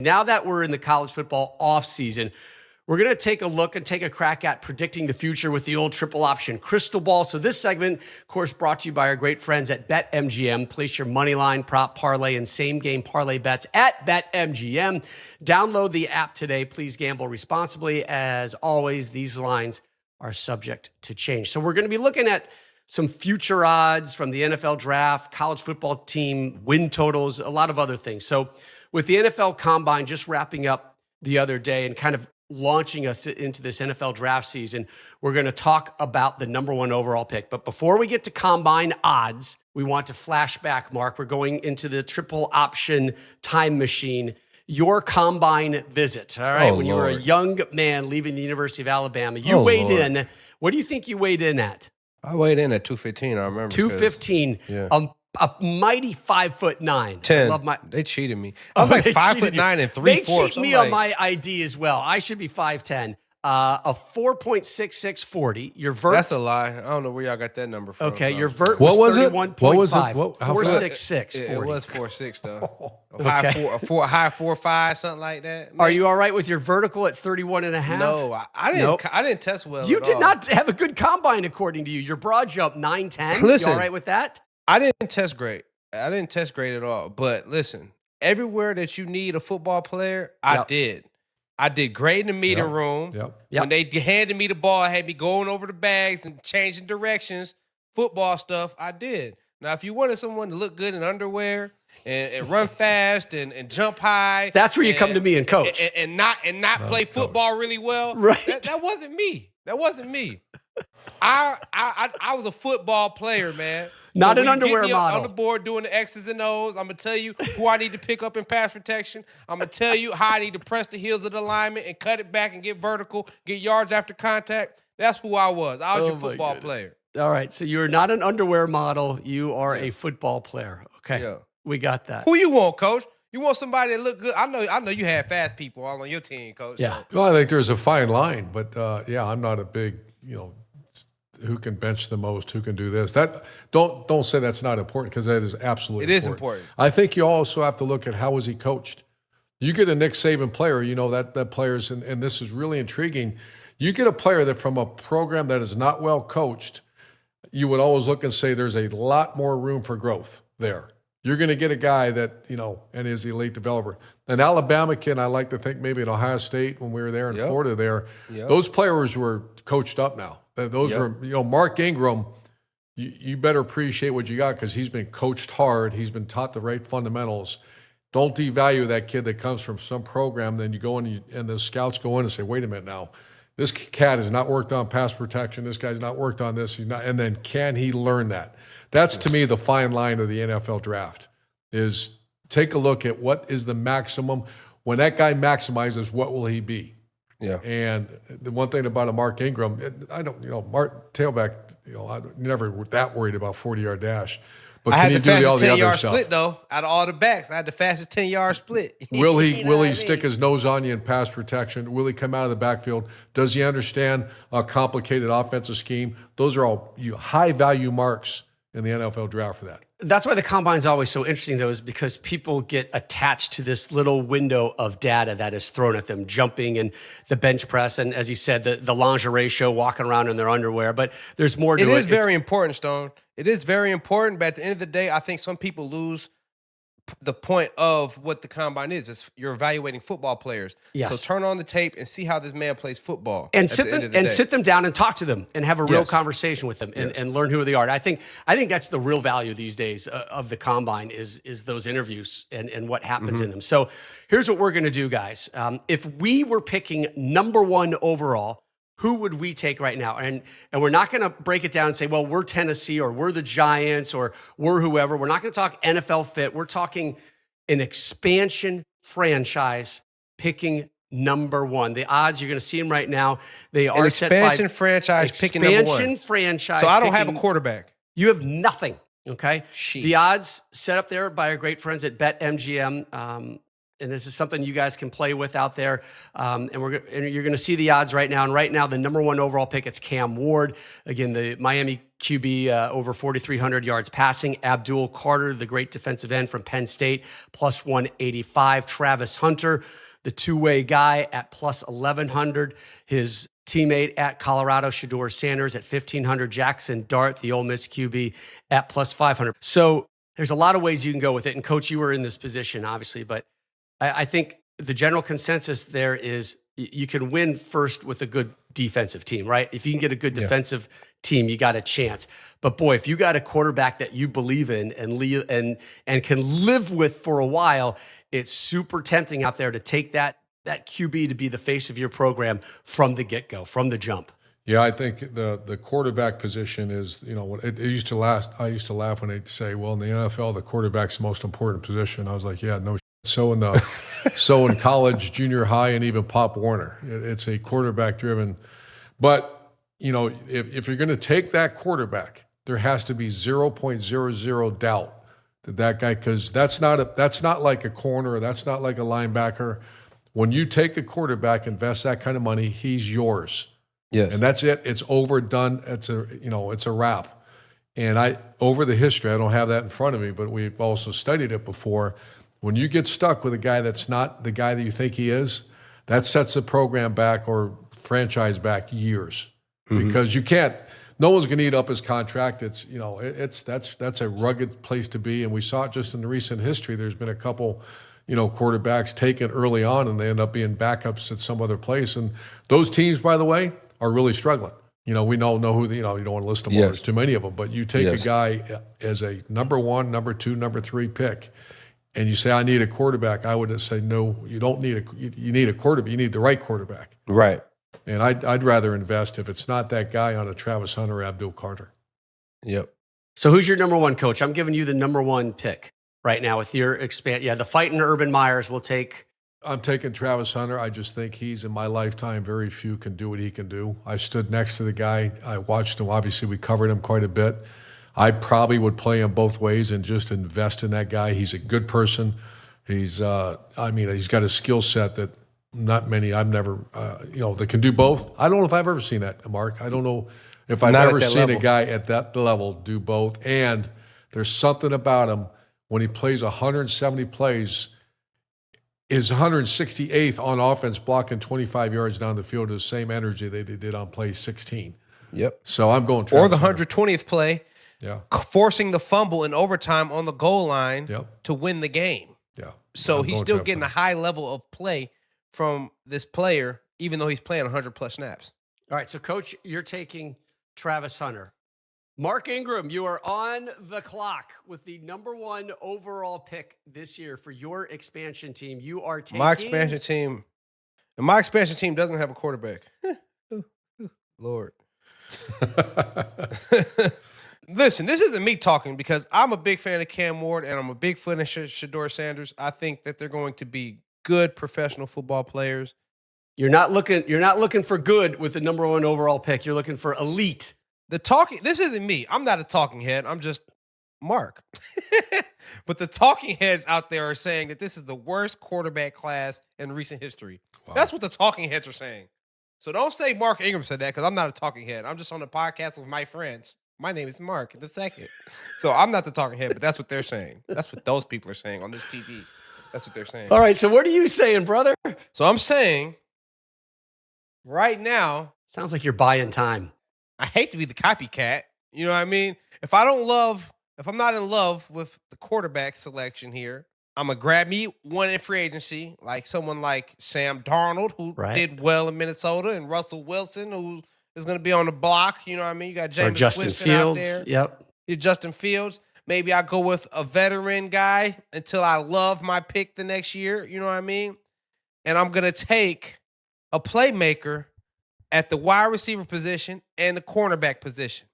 Now that we're in the college football offseason, we're going to take a look and take a crack at predicting the future with the old triple option crystal ball. So this segment, of course, brought to you by our great friends at BetMGM. Place your money line, prop, parlay, and same-game parlay bets at BetMGM. Download the app today. Please gamble responsibly. As always, these lines are subject to change. So we're going to be looking at some future odds from the NFL draft, college football team win totals, a lot of other things. So with the NFL Combine just wrapping up the other day and kind of launching us into this NFL draft season, we're going to talk about the number one overall pick. But before we get to Combine odds, we want to flash back, Mark. We're going into the triple option time machine. Your Combine visit, all right? When you were a young man leaving the University of Alabama, you weighed in. What do you think you weighed in at? I weighed in at 215, I remember. 215. Yeah. A mighty 5'9". 10. They cheated me. I was like 5'9" and 3/4. They cheat me on my ID as well. I should be 5'10". A 4.66 40. Your vert. That's a lie. I don't know where y'all got that number from. Okay, your vert was 31.5. What was it? 4.66 40. It was 4.6 though. Okay. High 4.5, something like that. Are you all right with your vertical at 31.5? No, I didn't. Nope. I didn't test well. You did not have a good combine, according to you. Your broad jump 9.10. Listen, you all right with that? I didn't test great. I didn't test great at all. But listen, everywhere that you need a football player, I did. I did great in the meeting room. When they handed me the ball, had me going over the bags and changing directions, football stuff, I did. Now, if you wanted someone to look good in underwear and run fast and jump high, that's where you come to me and coach. And not play football really well. Right. That wasn't me. That wasn't me. I was a football player, man. Not so an underwear model. On the board doing the X's and O's. I'm going to tell you who I need to pick up in pass protection. I'm going to tell you how I need to press the heels of the lineman and cut it back and get vertical, get yards after contact. That's who I was. I was your football player. All right, so you're not an underwear model. You are a football player. Okay, we got that. Who you want, Coach? You want somebody that look good? I know you had fast people all on your team, Coach. Yeah. So. Well, I think there's a fine line, but I'm not a big, who can bench the most, who can do this. That don't say that's not important, because that is absolutely important. It is important. I think you also have to look at how was he coached. You get a Nick Saban player, that player's, and this is really intriguing. You get a player that from a program that is not well coached, you would always look and say there's a lot more room for growth there. You're going to get a guy that, and is the elite developer. An Alabama kid, I like to think maybe at Ohio State when we were there in Florida there, those players were coached up now. Those were, Mark Ingram, you better appreciate what you got, because he's been coached hard. He's been taught the right fundamentals. Don't devalue that kid that comes from some program. Then you go in and the scouts go in and say, wait a minute now. This cat has not worked on pass protection. This guy's not worked on this. He's not. And then can he learn that? That's, to me, the fine line of the NFL draft is take a look at what is the maximum. When that guy maximizes, what will he be? Yeah. And the one thing about a Mark Ingram, Mark tailback, I'm never that worried about 40-yard dash. But I had the fastest 10-yard stuff? split, though. Out of all the backs, I had the fastest 10-yard split. Will he stick his nose on you in pass protection? Will he come out of the backfield? Does he understand a complicated offensive scheme? Those are all high-value marks in the NFL draft for that. That's why the Combine's always so interesting, though, is because people get attached to this little window of data that is thrown at them, jumping and the bench press, and as you said, the lingerie show, walking around in their underwear. But there's more to it. It is very important, Stone. It is very important, but at the end of the day, I think some people lose the point of what the Combine is. It's you're evaluating football players. Yes. So turn on the tape and see how this man plays football. And sit them down and talk to them and have a real conversation with them and learn who they are. And I think that's the real value these days of the Combine is those interviews and what happens in them. So here's what we're going to do, guys. If we were picking number one overall, who would we take right now? And we're not going to break it down and say, well, we're Tennessee or we're the Giants or we're whoever. We're not going to talk NFL fit. We're talking an expansion franchise picking number one. The odds, you're going to see them right now. They are an expansion franchise picking number one. Expansion franchise. So I don't have a quarterback. You have nothing, okay? Sheesh. The odds set up there by our great friends at BetMGM. and this is something you guys can play with out there. And you're going to see the odds right now. And right now, the number one overall pick, it's Cam Ward. Again, the Miami QB, over 4,300 yards passing. Abdul Carter, the great defensive end from Penn State, plus 185. Travis Hunter, the two-way guy, at plus 1,100. His teammate at Colorado, Shedeur Sanders, at 1,500. Jackson Dart, the Ole Miss QB, at plus 500. So there's a lot of ways you can go with it. And Coach, you were in this position, obviously, but I think the general consensus there is you can win first with a good defensive team, right? If you can get a good defensive team, you got a chance. But boy, if you got a quarterback that you believe in and can live with for a while, it's super tempting out there to take that QB to be the face of your program from the get-go, from the jump. Yeah, I think the quarterback position is, it used to last. I used to laugh when they'd say, well, in the NFL, the quarterback's the most important position. I was like, yeah, no. So in college, junior high, and even Pop Warner, it's a quarterback-driven. But if you're going to take that quarterback, there has to be 0.00 doubt that guy, because that's not like a corner, that's not like a linebacker. When you take a quarterback, invest that kind of money, he's yours. Yes, and that's it. It's overdone. It's a wrap. And over the history, I don't have that in front of me, but we've also studied it before. When you get stuck with a guy that's not the guy that you think he is, that sets the program back or franchise back years, because you can't. No one's going to eat up his contract. That's a rugged place to be, and we saw it just in the recent history. There's been a couple, quarterbacks taken early on, and they end up being backups at some other place. And those teams, by the way, are really struggling. We know who you don't want to list them all. There's too many of them, but you take a guy as a number 1, number 2, number 3 pick. And you say, I need a quarterback, I would say, no, you don't need you need a quarterback. You need the right quarterback. Right. And I'd rather invest, if it's not that guy, on a Travis Hunter or Abdul Carter. Yep. So who's your number 1 coach? I'm giving you the number 1 pick right now with your the fighting Urban Meyers will take. I'm taking Travis Hunter. I just think he's, in my lifetime, very few can do what he can do. I stood next to the guy. I watched him. Obviously, we covered him quite a bit. I probably would play him both ways and just invest in that guy. He's a good person. He's got a skill set that not many, I've never, that can do both. I don't know if I've ever seen that, Mark. I don't know if I've ever seen a guy at that level do both. And there's something about him when he plays 170 plays, is 168th on offense, blocking 25 yards down the field, the same energy they did on play 16. Yep. So I'm going Travis Or the Hunter. 120th play. Yeah. Forcing the fumble in overtime on the goal line to win the game. Yeah. So he's still getting a high level of play from this player, even though he's playing 100-plus snaps. All right, so, Coach, you're taking Travis Hunter. Mark Ingram, you are on the clock with the number 1 overall pick this year for your expansion team. You are taking... My expansion team doesn't have a quarterback. Lord. Listen, this isn't me talking, because I'm a big fan of Cam Ward and I'm a big fan of Shedeur Sanders. I think that they're going to be good professional football players. You're not looking for good with the number 1 overall pick. You're looking for elite. This isn't me. I'm not a talking head. I'm just Mark. But the talking heads out there are saying that this is the worst quarterback class in recent history. Wow. That's what the talking heads are saying. So don't say Mark Ingram said that, because I'm not a talking head. I'm just on the podcast with my friends. My name is Mark the second. So I'm not the talking head, but that's what they're saying. That's what those people are saying on this TV. That's what they're saying. All right, so what are you saying, brother? So I'm saying right now. Sounds like you're buying time. I hate to be the copycat. You know what I mean? If I'm not in love with the quarterback selection here, I'm going to grab me one in free agency, like someone like Sam Darnold, who did well in Minnesota, and Russell Wilson, who is going to be on the block. You know what I mean? You got James Justin Fields out there. Yep. You're Justin Fields. Maybe I go with a veteran guy until I love my pick the next year. You know what I mean? And I'm going to take a playmaker at the wide receiver position and the cornerback position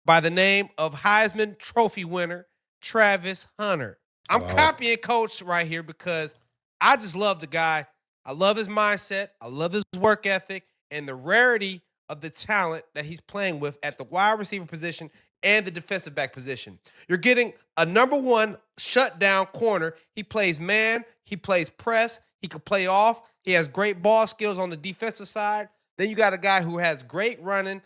by the name of Heisman Trophy winner Travis Hunter. I'm copying Coach right here because I just love the guy. I love his mindset. I love his work ethic and the rarity of the talent that he's playing with at the wide receiver position and the defensive back position. You're getting a number one shutdown corner. He plays man. He plays press. He can play off. He has great ball skills on the defensive side. Then you got a guy who has great running,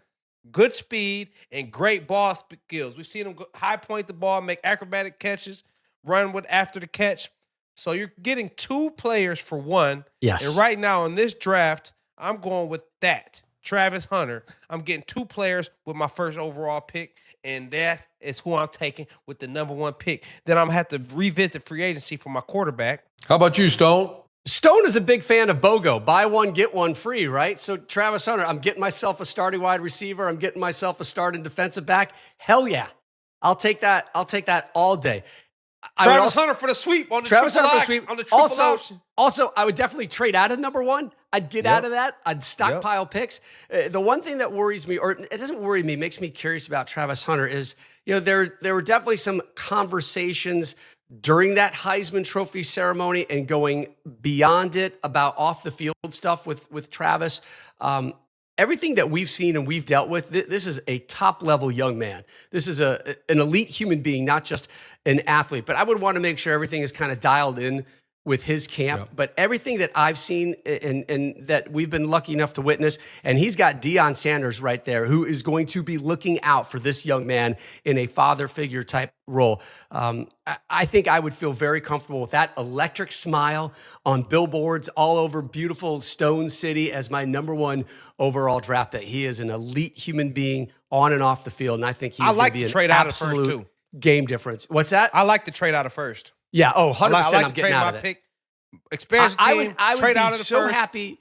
good speed, and great ball skills. We've seen him high point the ball, make acrobatic catches, run with after the catch. So you're getting two players for one. Yes. And right now in this draft, I'm going with that. Travis Hunter. I'm getting two players with my first overall pick, and that is who I'm taking with the number one pick. Then I'm going to have to revisit free agency for my quarterback. How about you, Stone? Stone is a big fan of BOGO. Buy one, get one free, right? So Travis Hunter, I'm getting myself a starting wide receiver. I'm getting myself a starting defensive back. Hell yeah. I'll take that. I'll take that all day. Travis Hunter for the sweep on the triple option. Also, I would definitely trade out of number one. I'd get out of that. I'd stockpile picks. The one thing that worries me, or it doesn't worry me, makes me curious about Travis Hunter is, there were definitely some conversations during that Heisman Trophy ceremony and going beyond it about off the field stuff with Travis. Everything that we've seen and we've dealt with, this is a top-level young man. This is an elite human being, not just an athlete. But I would want to make sure everything is kind of dialed in with his camp. Yep. But everything that I've seen and that we've been lucky enough to witness, and he's got Deion Sanders right there, who is going to be looking out for this young man in a father figure type role. I think I would feel very comfortable with that electric smile on billboards all over beautiful Stone City as my number one overall draft pick. He is an elite human being on and off the field, and I think he's going to be an absolute game difference. What's that? I like to trade out of first. Yeah, 100%. I like I'm to getting trade out my of it. pick. Experience team, I would trade be out of the so first. happy.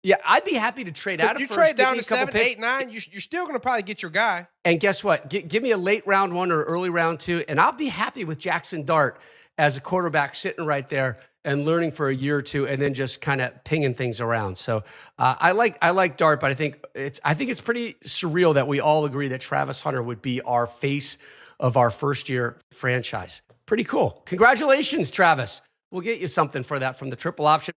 Yeah, I'd be happy to trade out of you first. trade down to a couple 7, picks. 8, 9, you're still going to probably get your guy. And guess what? Give me a late round one or early round two, and I'll be happy with Jackson Dart as a quarterback sitting right there and learning for a year or two, and then just kind of pinging things around. So I like Dart, but I think it's pretty surreal that we all agree that Travis Hunter would be our face of our first year franchise. Pretty cool. Congratulations, Travis. We'll get you something for that from the triple option.